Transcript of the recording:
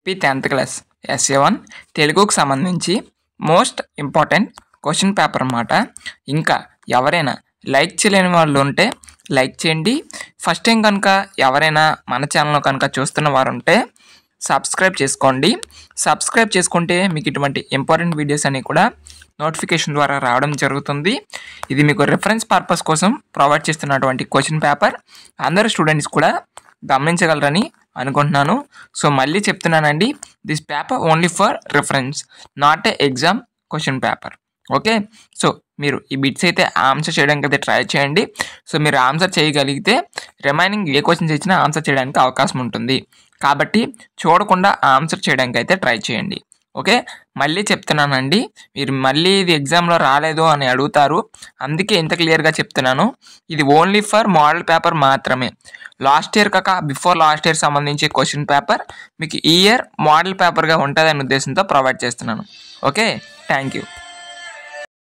10th class SA1 తెలుగుకు సంబంధించి most important question paper అన్నమాట. ఇంకా ఎవరైనా లైక్ చేయలేని వాళ్ళు ఉంటే లైక్ చేయండి. ఫస్ట్ టైం కనుక ఎవరైనా మన ఛానల్లో కనుక చూస్తున్న వారు ఉంటే సబ్స్క్రైబ్ చేసుకోండి. సబ్స్క్రైబ్ చేసుకుంటే మీకు ఇటువంటి ఇంపార్టెంట్ వీడియోస్ అన్నీ కూడా నోటిఫికేషన్ ద్వారా రావడం జరుగుతుంది. ఇది మీకు రిఫరెన్స్ పర్పస్ కోసం ప్రొవైడ్ చేస్తున్నటువంటి క్వశ్చన్ పేపర్. అందరు స్టూడెంట్స్ కూడా గమనించగలరని అనుకుంటున్నాను. సో మళ్ళీ చెప్తున్నానండి, this paper only for reference, not a exam question paper. Okay, so మీరు ఈ బిట్స్ అయితే ఆన్సర్ చేయడానికి అయితే ట్రై చేయండి. సో మీరు ఆన్సర్ చేయగలిగితే రిమైనింగ్ ఏ క్వశ్చన్స్ ఇచ్చినా ఆన్సర్ చేయడానికి అవకాశం ఉంటుంది. కాబట్టి చూడకుండా ఆన్సర్ చేయడానికి అయితే ట్రై చేయండి. ఓకే, మళ్ళీ చెప్తున్నానండి, మీరు మళ్ళీ ఇది ఎగ్జామ్లో రాలేదు అని అడుగుతారు, అందుకే ఇంత క్లియర్గా చెప్తున్నాను. ఇది ఓన్లీ ఫర్ మోడల్ పేపర్ మాత్రమే. లాస్ట్ ఇయర్ కాక బిఫోర్ లాస్ట్ ఇయర్ సంబంధించి క్వశ్చన్ పేపర్ మీకు ఈ ఇయర్ మోడల్ పేపర్గా ఉంటుందనే ఉద్దేశంతో ప్రొవైడ్ చేస్తున్నాను. Okay, thank you.